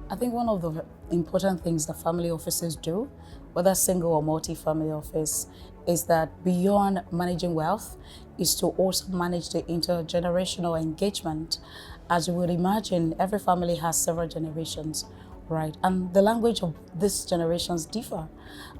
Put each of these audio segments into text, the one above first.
I think one of the important things that family offices do, whether single or multi-family office, is that beyond managing wealth, is to also manage the intergenerational engagement. As you would imagine, every family has several generations, right? And the language of these generations differ.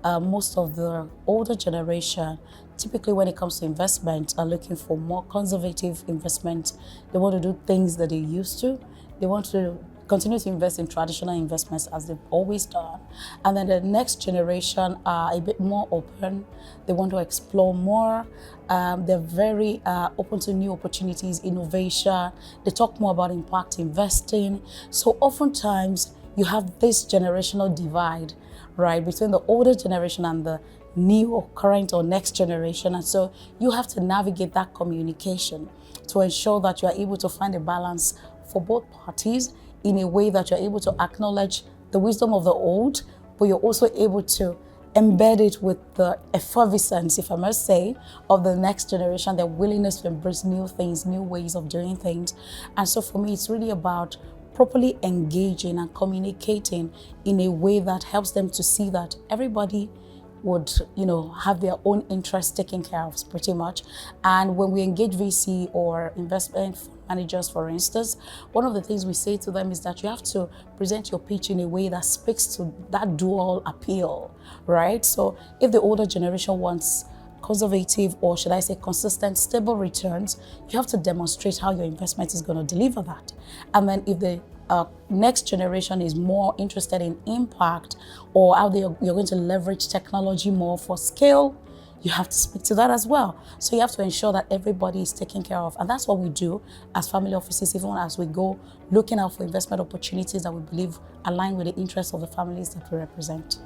Most of the older generation, typically when it comes to investment, are looking for more conservative investment. They want to do things that they used to. They want to continue to invest in traditional investments as they've always done. And then the next generation are a bit more open. They want to explore more. They're very open to new opportunities, innovation. They talk more about impact investing. So oftentimes you have this generational divide, right, between the older generation and the new or current or next generation. And so you have to navigate that communication to ensure that you are able to find a balance for both parties in a way that you're able to acknowledge the wisdom of the old, but you're also able to embed it with the effervescence, if I must say, of the next generation, their willingness to embrace new things, new ways of doing things. And so for me, it's really about properly engaging and communicating in a way that helps them to see that everybody would, have their own interests taken care of, pretty much. And when we engage VC or investment managers, for instance, one of the things we say to them is that you have to present your pitch in a way that speaks to that dual appeal, right? So if the older generation wants conservative, or should I say consistent, stable returns, you have to demonstrate how your investment is going to deliver that. And then if the next generation is more interested in impact, or how you're going to leverage technology more for scale, you have to speak to that as well. So you have to ensure that everybody is taken care of. And that's what we do as family offices, even as we go looking out for investment opportunities that we believe align with the interests of the families that we represent.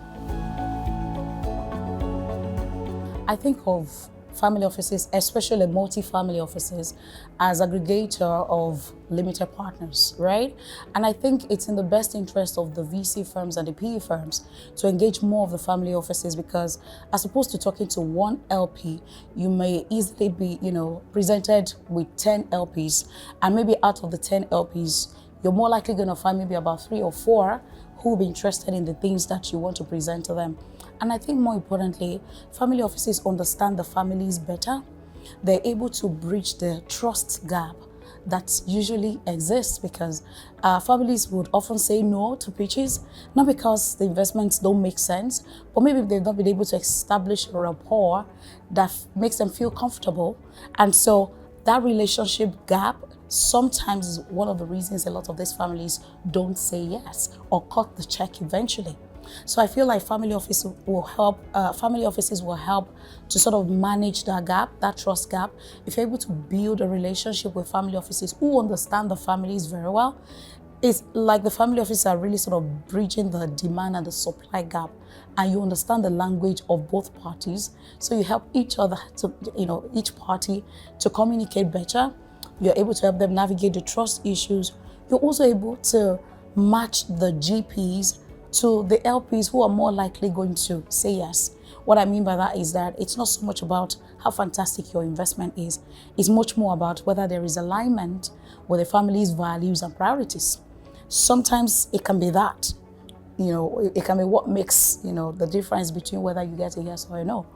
I think of family offices, especially multi-family offices, as aggregator of limited partners, right? And I think it's in the best interest of the VC firms and the PE firms to engage more of the family offices, because as opposed to talking to one LP, you may easily be, presented with 10 LPs, and maybe out of the 10 LPs, you're more likely going to find maybe about 3 or 4 who will be interested in the things that you want to present to them. And I think more importantly, family offices understand the families better. They're able to bridge the trust gap that usually exists, because families would often say no to pitches, not because the investments don't make sense, but maybe they've not been able to establish a rapport that makes them feel comfortable. And so that relationship gap sometimes is one of the reasons a lot of these families don't say yes or cut the check eventually. So I feel like family offices will help to sort of manage that gap, that trust gap. If you're able to build a relationship with family offices who understand the families very well, it's like the family offices are really sort of bridging the demand and the supply gap, and you understand the language of both parties. So you help each other to, each party to communicate better. You're able to help them navigate the trust issues. You're also able to match the GPs to the LPs who are more likely going to say yes. What I mean by that is that it's not so much about how fantastic your investment is. It's much more about whether there is alignment with the family's values and priorities. Sometimes it can be that, it can be what makes, the difference between whether you get a yes or a no,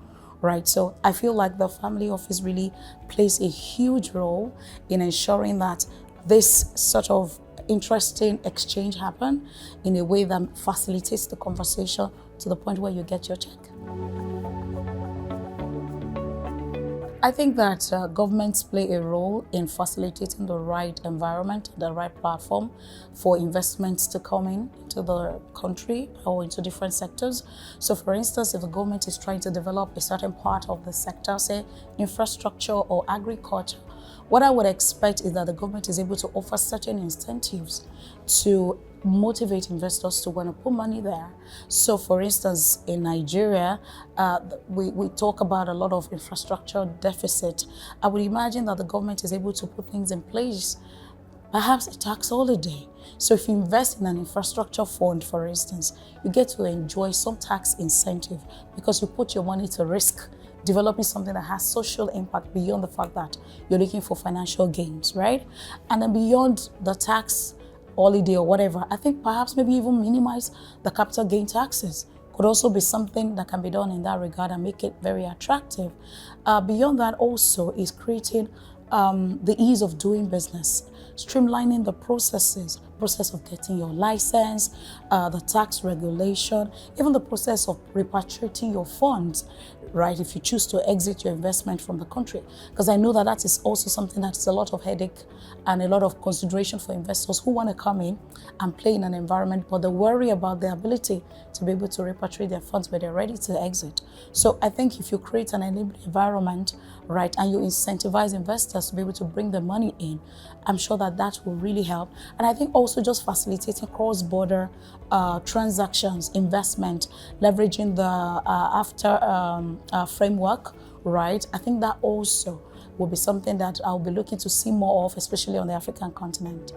right? So I feel like the family office really plays a huge role in ensuring that this sort of interesting exchange happen in a way that facilitates the conversation to the point where you get your check. I think that governments play a role in facilitating the right environment, the right platform for investments to come into the country or into different sectors. So for instance, if the government is trying to develop a certain part of the sector, say infrastructure or agriculture, what I would expect is that the government is able to offer certain incentives to motivate investors to want to put money there. So for instance, in Nigeria, we talk about a lot of infrastructure deficit. I would imagine that the government is able to put things in place, perhaps a tax holiday. So if you invest in an infrastructure fund, for instance, you get to enjoy some tax incentive because you put your money to risk developing something that has social impact beyond the fact that you're looking for financial gains, right? And then beyond the tax holiday or whatever, I think perhaps maybe even minimize the capital gain taxes could also be something that can be done in that regard and make it very attractive. Beyond that also is creating the ease of doing business, streamlining the process of getting your license, the tax regulation, even the process of repatriating your funds, right, if you choose to exit your investment from the country. Because I know that that is also something that's a lot of headache and a lot of consideration for investors who want to come in and play in an environment, but they worry about their ability to be able to repatriate their funds when they're ready to exit. So I think if you create an enabling environment, right, and you incentivize investors to be able to bring the money in, I'm sure that that will really help. And I think also just facilitating cross-border transactions, investment, leveraging the after framework, right? I think that also will be something that I'll be looking to see more of, especially on the African continent.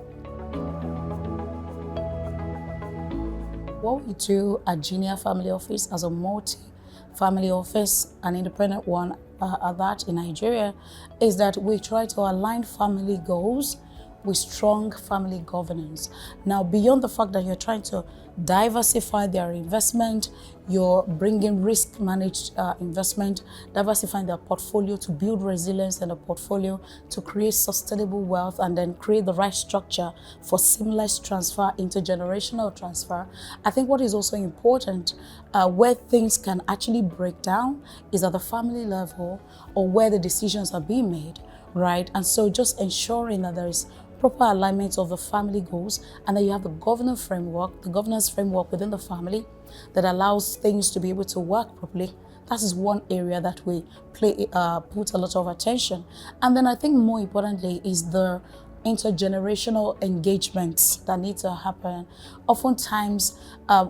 What we do at Genia Family Office as a multi-family office, an independent one at that in Nigeria, is that we try to align family goals with strong family governance. Now, beyond the fact that you're trying to diversify their investment, you're bringing risk-managed investment, diversifying their portfolio to build resilience in the portfolio, to create sustainable wealth, and then create the right structure for seamless transfer, intergenerational transfer. I think what is also important, where things can actually break down, is at the family level or where the decisions are being made, right? And so just ensuring that there is proper alignment of the family goals, and then you have the governance framework within the family that allows things to be able to work properly. That is one area that we put a lot of attention. And then I think more importantly is the intergenerational engagements that need to happen. Oftentimes,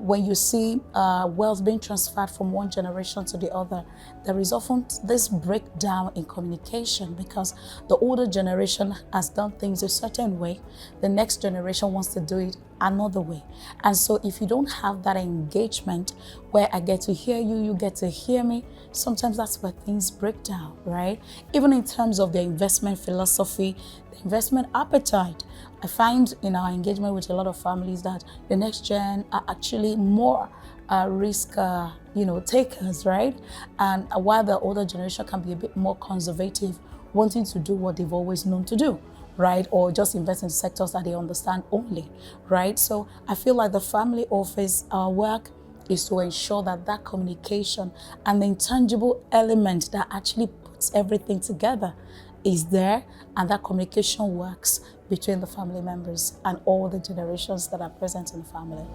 when you see wealth being transferred from one generation to the other, there is often this breakdown in communication because the older generation has done things a certain way, the next generation wants to do it another way. And so if you don't have that engagement where I get to hear you, you get to hear me, sometimes that's where things break down, right? Even in terms of the investment philosophy, the investment appetite. I find in our engagement with a lot of families that the next gen are actually more risk takers, right? And while the older generation can be a bit more conservative, wanting to do what they've always known to do, right? Or just invest in sectors that they understand only, right? So I feel like the family office work is to ensure that that communication and the intangible element that actually puts everything together is there, and that communication works between the family members and all the generations that are present in the family.